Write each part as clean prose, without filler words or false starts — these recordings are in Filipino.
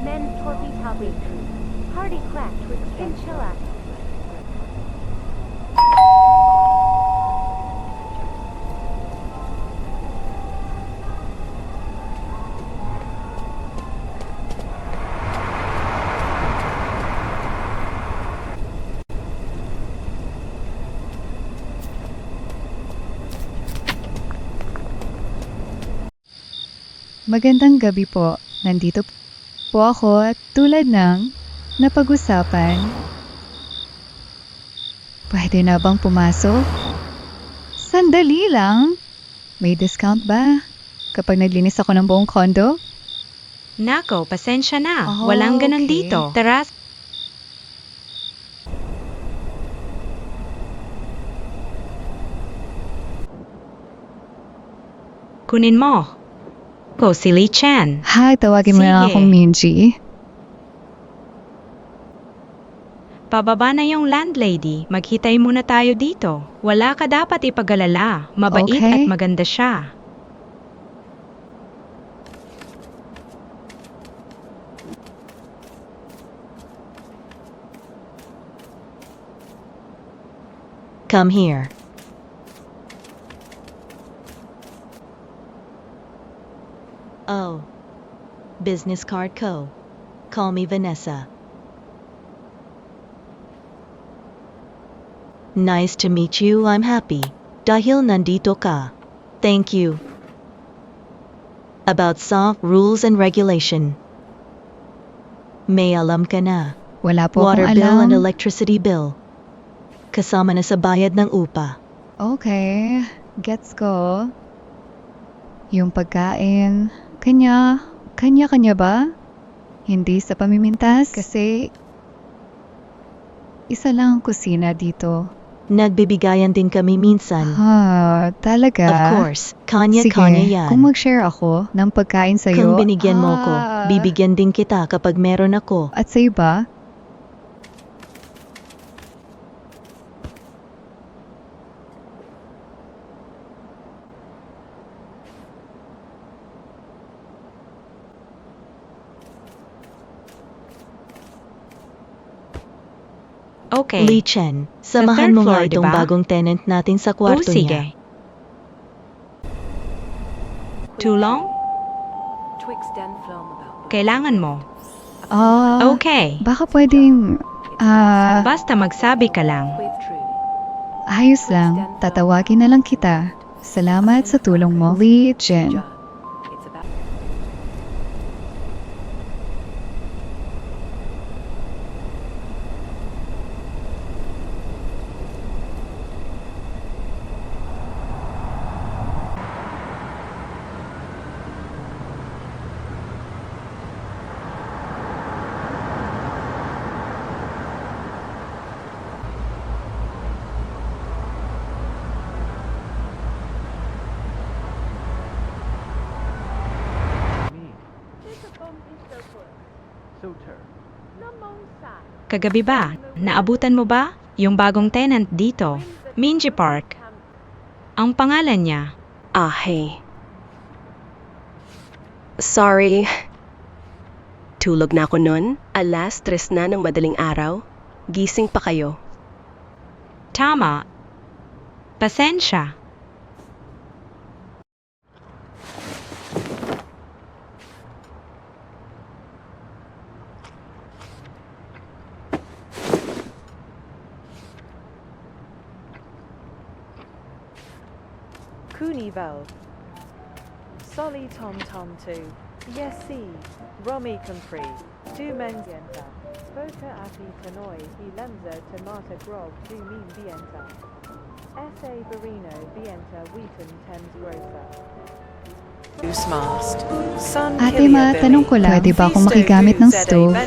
Men's Torpy Toppy. Party cracked with chinchilla. Magandang gabi po. Nandito po ako at tulad ng napag-usapan. Pwede na bang pumasok? Sandali lang. May discount ba kapag naglinis ako ng buong condo? Nako, pasensya na. Oh, Walang ganun okay. dito. Tara. Kunin mo. Ko, si Lee Chan. Hi, tawagin mo na Sige. akong Minji. Pababa na yung landlady. Maghitay muna tayo dito. Wala ka dapat ipag-alala. Mabait Okay. at maganda siya. Come here. Oh. Business Card Co. Call me Vanessa. Nice to meet you. I'm happy. Dahil nandito ka. Thank you. About soft rules and regulation. May alam ka na. Wala po Water akong bill alam. and electricity bill. Kasama na sa bayad ng upa. Okay, gets ko. Yung pagkain, kanya-kanya ba? Hindi sa pamimintas kasi isa lang ang kusina dito. Nagbibigayan din kami minsan. Talaga? Of course, kanya-kanya Sige, yan. kung mag-share ako ng pagkain sa'yo. Kung binigyan mo ko, bibigyan din kita kapag meron ako. At sa'yo ba? Okay. Lee Chen, samahan third mo nga floor, itong diba? bagong tenant natin sa Oh, kwarto sige. niya. Tulong? Twixt and Flom about Kailangan mo. Okay. Baka pwedeng, Basta magsabi ka lang. with truly. ayos lang, tatawagin na lang kita. Salamat sa tulong mo, Lee Jen. It's about Kagabi ba? Naabutan mo ba? Yung bagong tenant dito. Minji Park. Ang pangalan niya. Hey. Sorry. Tulog na ako nun. Alas 3 na ng madaling araw. Gising pa kayo. Tama. Pasensya. Kunival. Soli Tom Tom 2. Yes, si. Romy Compri. Du Mendienta. Spoka Api Tanoi. Ilemza Tomata Grog. Du Min Bienta. S.A. Barino Bienta Wheaton Thames Rosa. Mast. Sun Ate, matanong ko lang, pwede ba akong makigamit ng stove?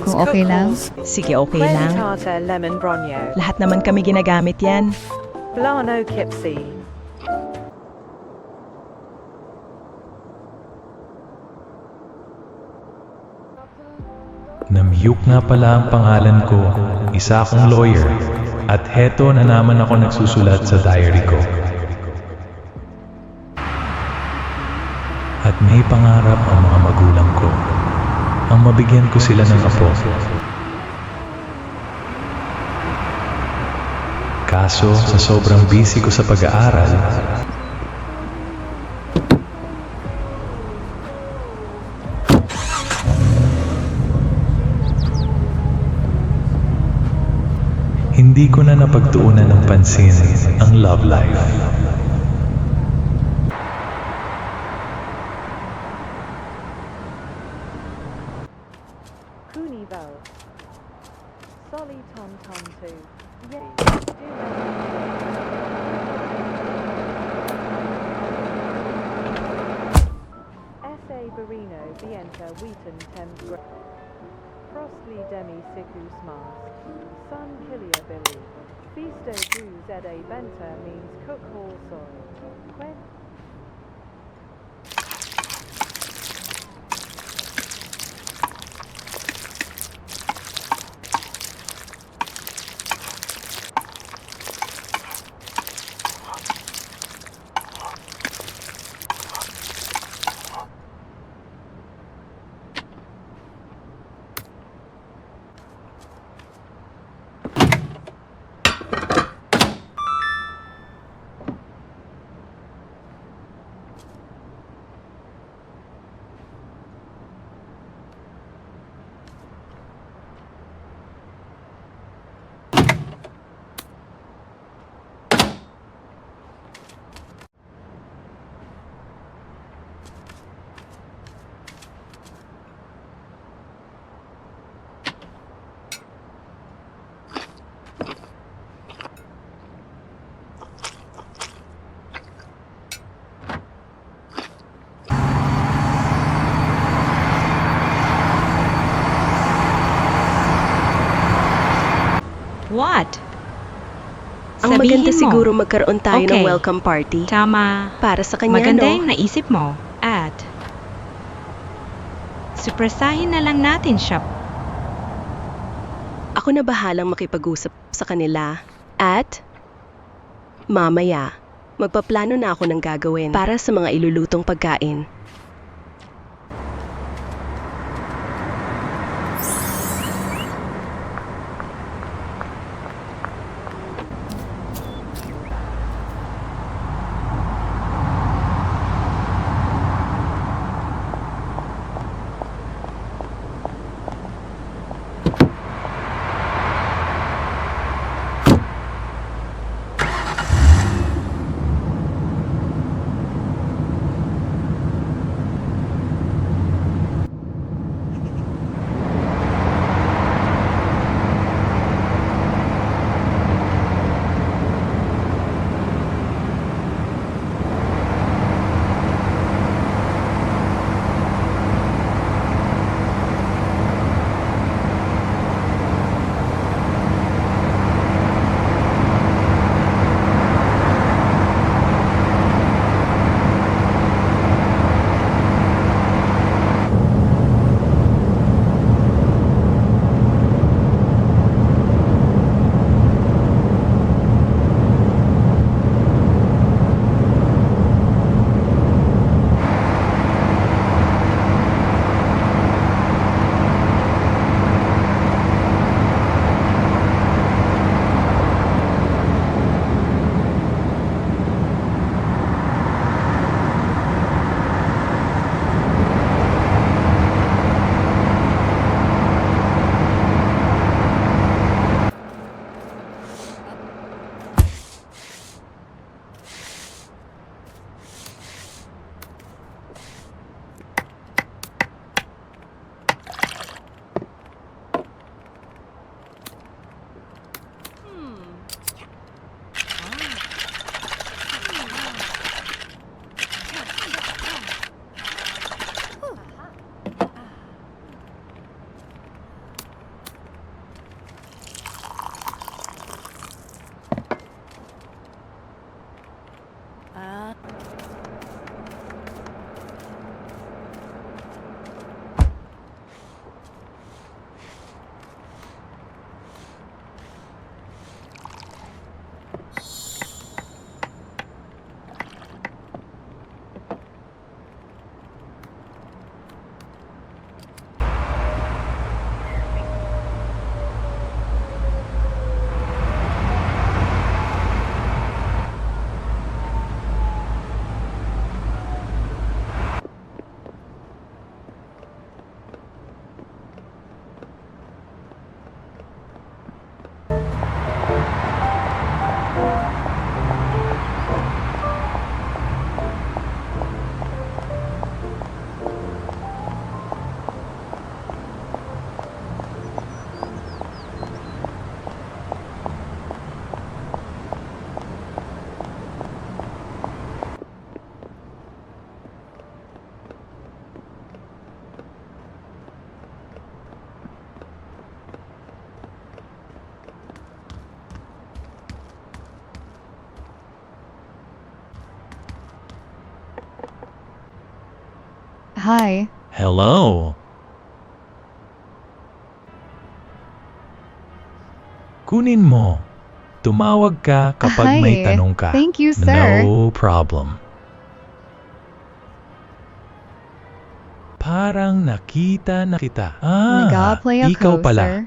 Kung okay lang? Sige, okay lang. Lemon Bronyo. Lahat naman kami ginagamit yan. Blano Kipsy. Namyuk nga pala ang pangalan ko, isa akong lawyer, at heto na naman ako nagsusulat sa diary ko. At may pangarap ang mga magulang ko. Ang nang mabigyan ko sila ng apo. Kaso sa sobrang busy ko sa pag-aaral, hindi ko na napagtuunan ng pansin ang love life. Kunivel. Solly Tom Tom 2. Yay. S.A. Barino Vienta Wheaton Thames Frostly Demi Sikus Mask. Sun Killia Billy. Fisto Du Za Benta means cook hall soy. Quen What? Ang Sabihin maganda mo. siguro magkaroon tayo ng Okay. welcome party. Tama. Para sa kanya, Maganda no? yung naisip mo. At surpresahin na lang natin siya. Ako na bahalang makipag-usap sa kanila. At mamaya, magpaplano na ako ng gagawin para sa mga ilulutong pagkain. Hi. Hello. Kunin mo. Tumawag ka kapag may Hi. tanong ka. Thank you, sir. No problem. Parang nakita na kita. Nag-a-apply ako, ikaw pala. sir.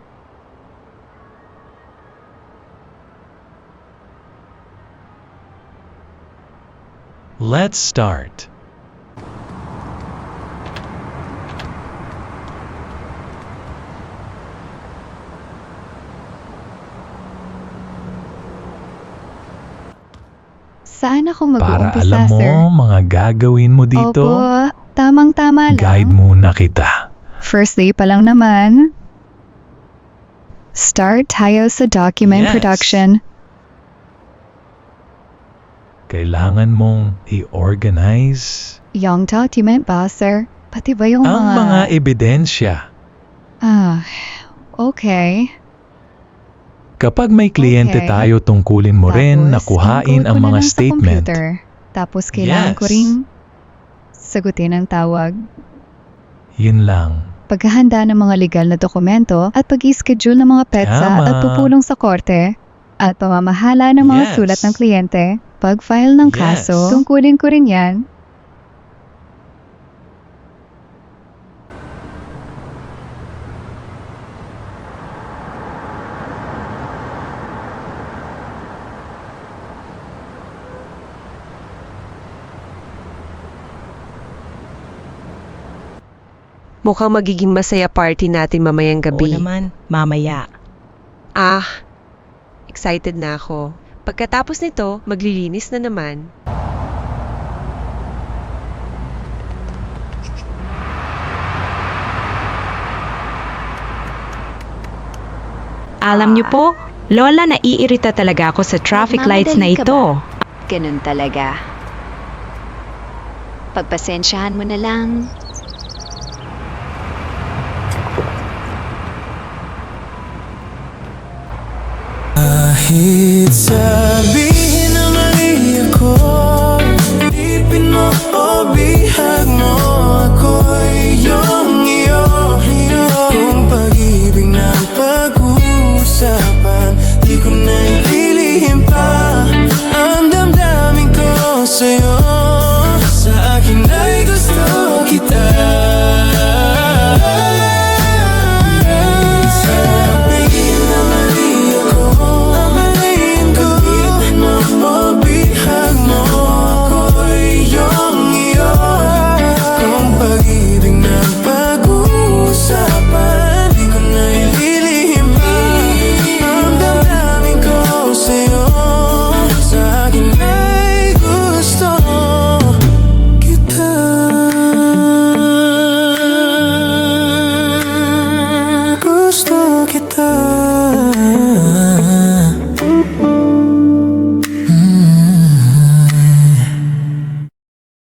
Let's start. Saan ako Para mag-uumpisa, alam mo sir? mga gagawin mo dito, Opo, tamang-tama lang. guide muna kita. First day pa lang naman. Start tayo sa document Yes. production. Kailangan mong i-organize Yung document ba, sir? Pati ba yung ang mga ebidensya. Okay. Kapag may kliyente Okay. tayo, tungkulin mo rin na Tapos, kuhain encode ang ko na mga lang sa statement. computer. Tapos kailangan ko Yes. ring sagutin ang tawag. Yun lang. Paghahanda ng mga legal na dokumento at pag-i-schedule ng mga petsa Tama. at pupulong sa korte at pamamahala ng mga Yes. sulat ng kliyente. Pag-file ng Yes. kaso, tungkulin ko rin yan. Mukhang magiging masaya party natin mamayang Oo gabi. naman, mamaya. Excited na ako. Pagkatapos nito, maglilinis na naman. Alam niyo po, Lola, naiirita talaga ako sa traffic lights na Nagmamadali ka ito. Ganun talaga. Pagpasensyahan mo na lang. Kahit sa